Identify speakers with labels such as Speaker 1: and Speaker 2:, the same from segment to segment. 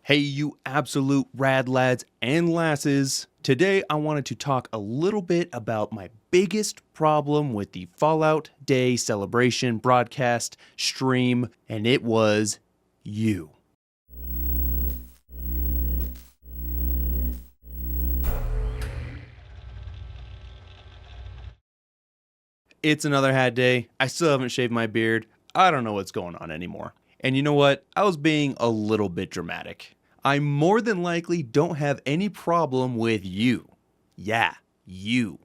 Speaker 1: Hey, you absolute rad lads and lasses. Today, I wanted to talk a little bit about my biggest problem with the Fallout Day celebration broadcast stream, and it was you. It's another hat day. I still haven't shaved my beard. I don't know what's going on anymore. And you know what? I was being a little bit dramatic. I more than likely don't have any problem with you. Yeah, you.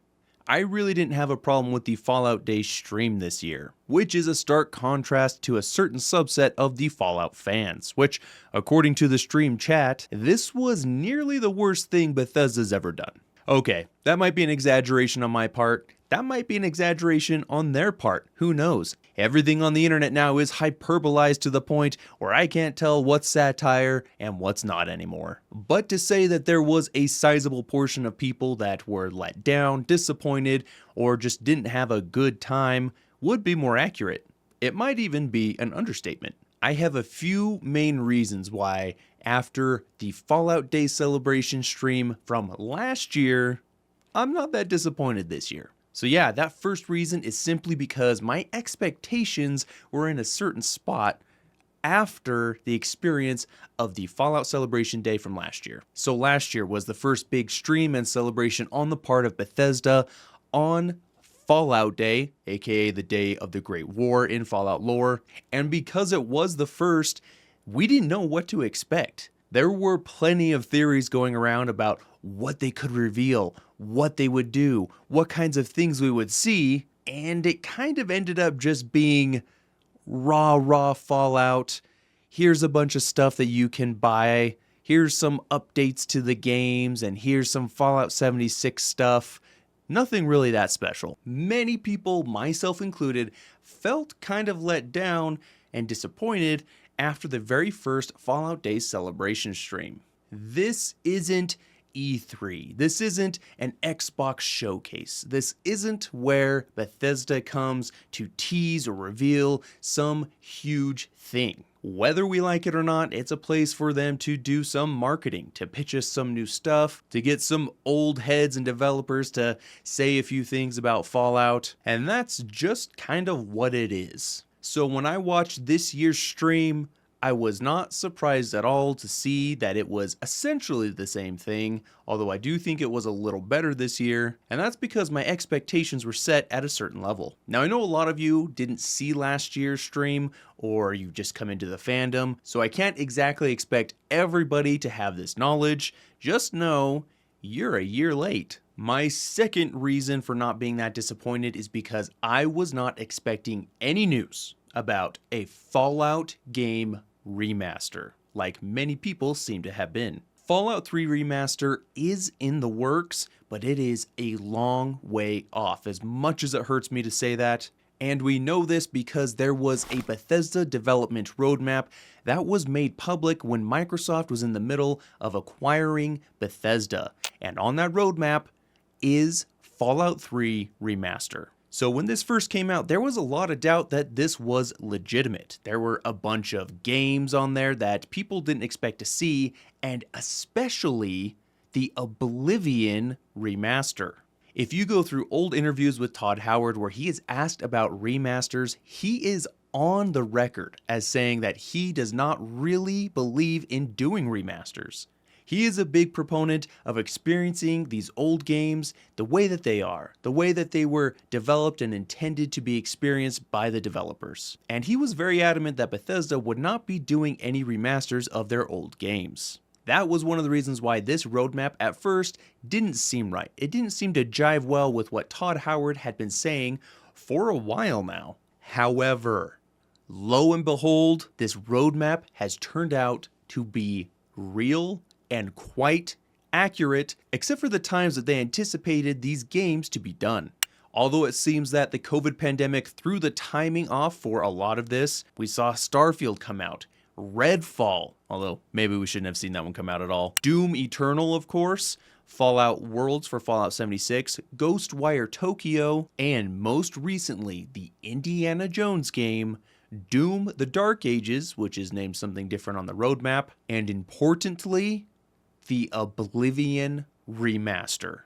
Speaker 1: I really didn't have a problem with the Fallout Day stream this year, which is a stark contrast to a certain subset of the Fallout fans, which, according to the stream chat, this was nearly the worst thing Bethesda's ever done. Okay, that might be an exaggeration on my part. That might be an exaggeration on their part. Who knows? Everything on the internet now is hyperbolized to the point where I can't tell what's satire and what's not anymore. But to say that there was a sizable portion of people that were let down, disappointed, or just didn't have a good time would be more accurate. It might even be an understatement. I have a few main reasons why, after the Fallout Day celebration stream from last year, I'm not that disappointed this year. So yeah, that first reason is simply because my expectations were in a certain spot after the experience of the Fallout Celebration Day from last year. So last year was the first big stream and celebration on the part of Bethesda on Fallout Day, aka the day of the Great War in Fallout lore, and because it was the first, we didn't know what to expect. There were plenty of theories going around about what they could reveal, what they would do, what kinds of things we would see, and it kind of ended up just being raw Fallout. Here's a bunch of stuff that you can buy. Here's some updates to the games, and here's some Fallout 76 stuff. Nothing really that special. Many people, myself included, felt kind of let down and disappointed after the very first Fallout Day celebration stream. This isn't E3. This isn't an Xbox showcase. This isn't where Bethesda comes to tease or reveal some huge thing. Whether we like it or not, it's a place for them to do some marketing, to pitch us some new stuff, to get some old heads and developers to say a few things about Fallout, and that's just kind of what it is. So when I watched this year's stream, I was not surprised at all to see that it was essentially the same thing, although I do think it was a little better this year, and that's because my expectations were set at a certain level. Now I know a lot of you didn't see last year's stream, or you just come into the fandom, so I can't exactly expect everybody to have this knowledge. Just know you're a year late. My second reason for not being that disappointed is because I was not expecting any news about a Fallout game remaster, like many people seem to have been. Fallout 3 Remaster is in the works, but it is a long way off, as much as it hurts me to say that. And we know this because there was a Bethesda development roadmap that was made public when Microsoft was in the middle of acquiring Bethesda. And on that roadmap is Fallout 3 Remaster. So when this first came out, there was a lot of doubt that this was legitimate. There were a bunch of games on there that people didn't expect to see, and especially the Oblivion remaster. If you go through old interviews with Todd Howard where he is asked about remasters, he is on the record as saying that he does not really believe in doing remasters. He is a big proponent of experiencing these old games the way that they are, the way that they were developed and intended to be experienced by the developers. And he was very adamant that Bethesda would not be doing any remasters of their old games. That was one of the reasons why this roadmap at first didn't seem right. It didn't seem to jive well with what Todd Howard had been saying for a while now. However, lo and behold, this roadmap has turned out to be real and quite accurate, except for the times that they anticipated these games to be done. Although it seems that the COVID pandemic threw the timing off for a lot of this, we saw Starfield come out, Redfall, although maybe we shouldn't have seen that one come out at all, Doom Eternal, of course, Fallout Worlds for Fallout 76, Ghostwire Tokyo, and most recently, the Indiana Jones game, Doom: The Dark Ages, which is named something different on the roadmap, and importantly, the Oblivion Remaster.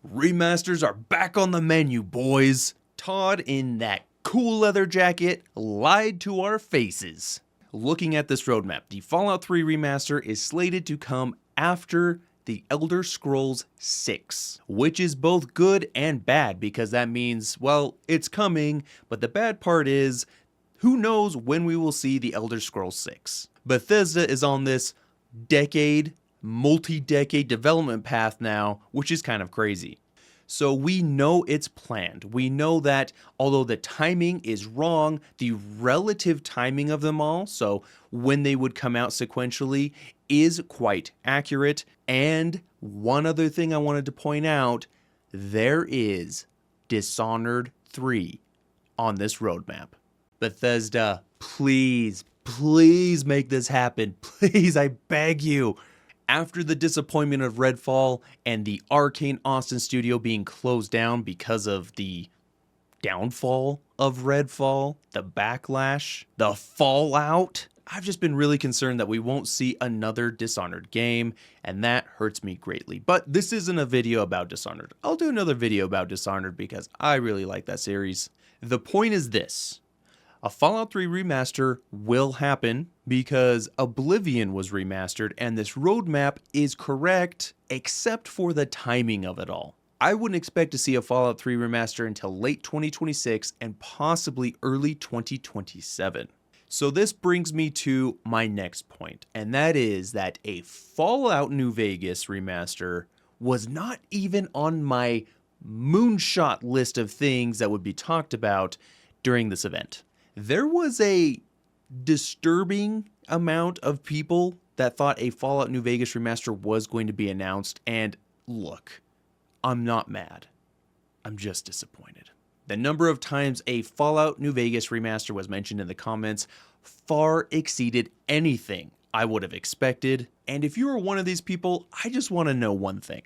Speaker 1: Remasters are back on the menu, boys. Todd, in that cool leather jacket, lied to our faces. Looking at this roadmap, the Fallout 3 remaster is slated to come after The Elder Scrolls 6, which is both good and bad because that means, well, it's coming, but the bad part is, who knows when we will see The Elder Scrolls 6. Bethesda is on this multi-decade development path now, which is kind of crazy. So we know it's planned. We know that although the timing is wrong, the relative timing of them all, so when they would come out sequentially, is quite accurate. And one other thing I wanted to point out, there is Dishonored 3 on this roadmap. Bethesda, please make this happen. Please, I beg you. After the disappointment of Redfall and the Arcane Austin studio being closed down because of the downfall of Redfall, the backlash, the fallout, I've just been really concerned that we won't see another Dishonored game, and that hurts me greatly. But this isn't a video about Dishonored. I'll do another video about Dishonored because I really like that series. The point is this. A Fallout 3 remaster will happen because Oblivion was remastered and this roadmap is correct except for the timing of it all. I wouldn't expect to see a Fallout 3 remaster until late 2026 and possibly early 2027. So this brings me to my next point, and that is that a Fallout New Vegas remaster was not even on my moonshot list of things that would be talked about during this event. There was a disturbing amount of people that thought a Fallout New Vegas remaster was going to be announced, and look, I'm not mad. I'm just disappointed. The number of times a Fallout New Vegas remaster was mentioned in the comments far exceeded anything I would have expected, and if you are one of these people, I just want to know one thing.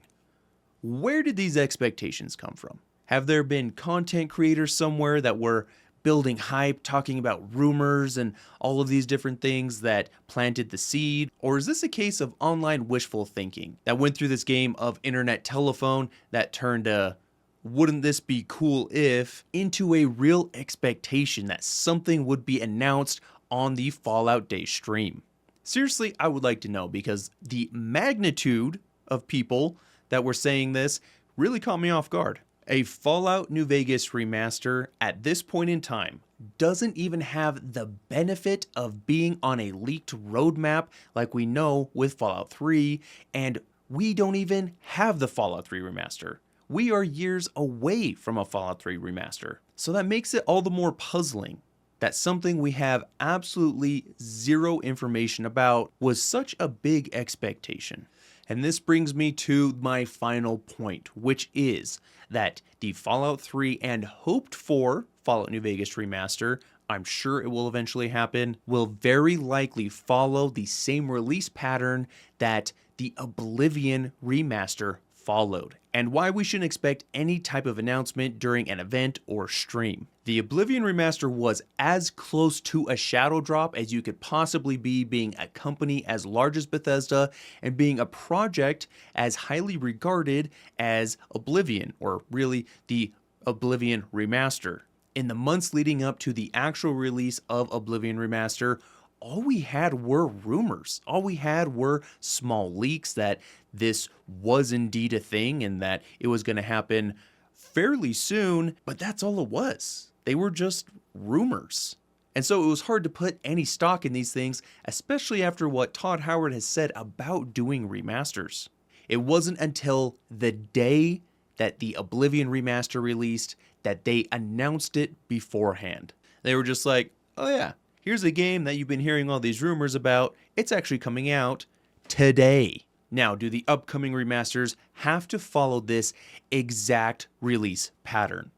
Speaker 1: Where did these expectations come from? Have there been content creators somewhere that were building hype, talking about rumors and all of these different things that planted the seed? Or is this a case of online wishful thinking that went through this game of internet telephone that turned a wouldn't this be cool if into a real expectation that something would be announced on the Fallout Day stream? Seriously, I would like to know because the magnitude of people that were saying this really caught me off guard. A Fallout New Vegas remaster at this point in time doesn't even have the benefit of being on a leaked roadmap like we know with Fallout 3, and we don't even have the Fallout 3 remaster. We are years away from a Fallout 3 remaster. So that makes it all the more puzzling that something we have absolutely zero information about was such a big expectation. And this brings me to my final point, which is that the Fallout 3 and hoped for Fallout New Vegas remaster, I'm sure it will eventually happen, will very likely follow the same release pattern that the Oblivion remaster followed, and why we shouldn't expect any type of announcement during an event or stream. The Oblivion remaster was as close to a shadow drop as you could possibly be, being a company as large as Bethesda and being a project as highly regarded as Oblivion, or really the Oblivion remaster. In the months leading up to the actual release of Oblivion remaster, all we had were rumors. All we had were small leaks that this was indeed a thing and that it was going to happen fairly soon, but that's all it was. They were just rumors. And so it was hard to put any stock in these things, especially after what Todd Howard has said about doing remasters. It wasn't until the day that the Oblivion remaster released that they announced it beforehand. They were just like, oh yeah, here's a game that you've been hearing all these rumors about. It's actually coming out today. Now, do the upcoming remasters have to follow this exact release pattern?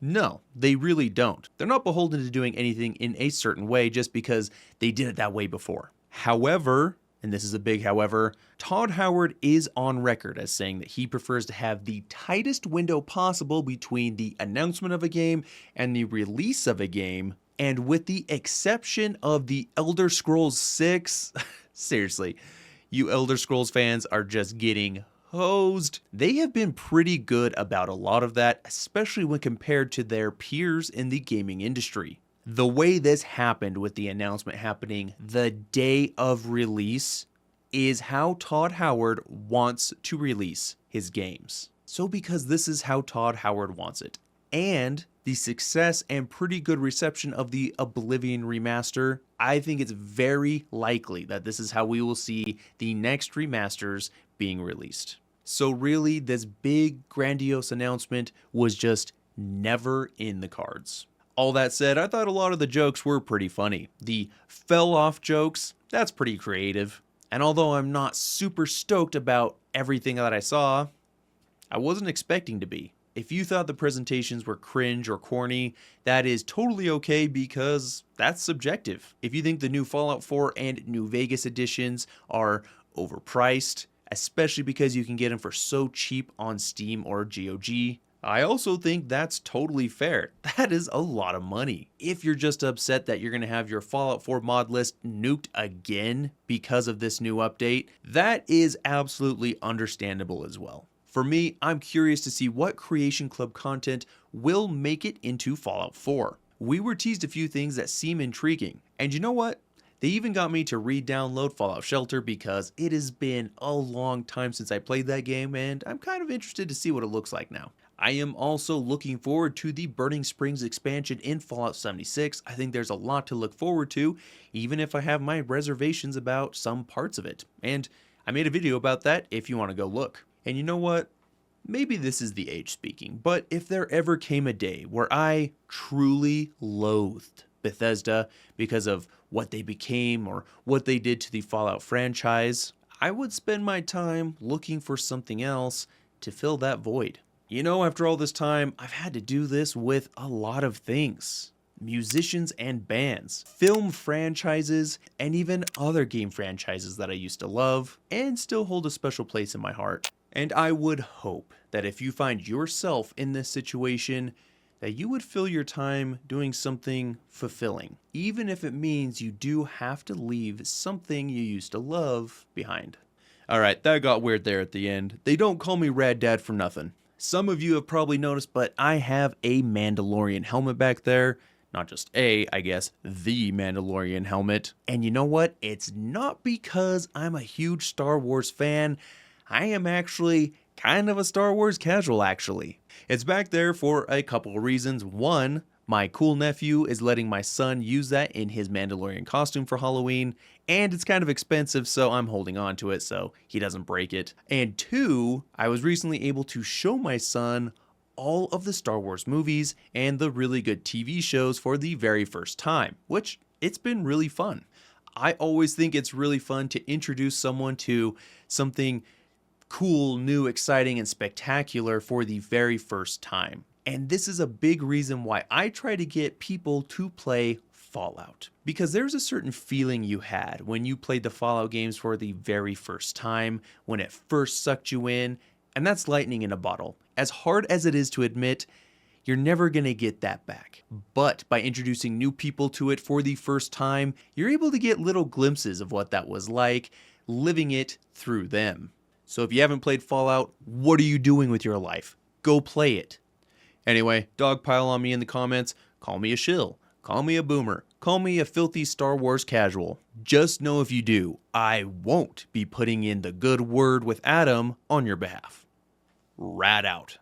Speaker 1: No, they really don't. They're not beholden to doing anything in a certain way just because they did it that way before. However, and this is a big however, Todd Howard is on record as saying that he prefers to have the tightest window possible between the announcement of a game and the release of a game And with the exception of the Elder Scrolls 6, seriously, you Elder Scrolls fans are just getting hosed. They have been pretty good about a lot of that, especially when compared to their peers in the gaming industry. The way this happened with the announcement happening the day of release is how Todd Howard wants to release his games. So because this is how Todd Howard wants it, and the success and pretty good reception of the Oblivion remaster, I think it's very likely that this is how we will see the next remasters being released. So really, this big grandiose announcement was just never in the cards. All that said, I thought a lot of the jokes were pretty funny. The fell off jokes, that's pretty creative. And although I'm not super stoked about everything that I saw, I wasn't expecting to be. If you thought the presentations were cringe or corny, that is totally okay because that's subjective. If you think the new Fallout 4 and New Vegas editions are overpriced, especially because you can get them for so cheap on Steam or GOG, I also think that's totally fair. That is a lot of money. If you're just upset that you're going to have your Fallout 4 mod list nuked again because of this new update, that is absolutely understandable as well. For me, I'm curious to see what Creation Club content will make it into Fallout 4. We were teased a few things that seem intriguing, and you know what? They even got me to re-download Fallout Shelter because it has been a long time since I played that game, and I'm kind of interested to see what it looks like now. I am also looking forward to the Burning Springs expansion in Fallout 76. I think there's a lot to look forward to, even if I have my reservations about some parts of it. And I made a video about that if you want to go look. And you know what? Maybe this is the age speaking, but if there ever came a day where I truly loathed Bethesda because of what they became or what they did to the Fallout franchise, I would spend my time looking for something else to fill that void. You know, after all this time, I've had to do this with a lot of things. Musicians and bands, film franchises, and even other game franchises that I used to love and still hold a special place in my heart. And I would hope that if you find yourself in this situation, that you would fill your time doing something fulfilling, even if it means you do have to leave something you used to love behind. Alright, that got weird there at the end. They don't call me Rad Dad for nothing. Some of you have probably noticed, but I have a Mandalorian helmet back there. Not just I guess, the Mandalorian helmet. And you know what? It's not because I'm a huge Star Wars fan. I am actually kind of a Star Wars casual, actually. It's back there for a couple of reasons. One, my cool nephew is letting my son use that in his Mandalorian costume for Halloween, and it's kind of expensive, so I'm holding on to it so he doesn't break it. And two, I was recently able to show my son all of the Star Wars movies and the really good TV shows for the very first time, which it's been really fun. I always think it's really fun to introduce someone to something cool, new, exciting, and spectacular for the very first time. And this is a big reason why I try to get people to play Fallout. Because there's a certain feeling you had when you played the Fallout games for the very first time, when it first sucked you in, and that's lightning in a bottle. As hard as it is to admit, you're never going to get that back. But by introducing new people to it for the first time, you're able to get little glimpses of what that was like, living it through them. So if you haven't played Fallout, what are you doing with your life? Go play it. Anyway, dogpile on me in the comments, call me a shill, call me a boomer, call me a filthy Star Wars casual. Just know if you do, I won't be putting in the good word with Adam on your behalf. Rad out.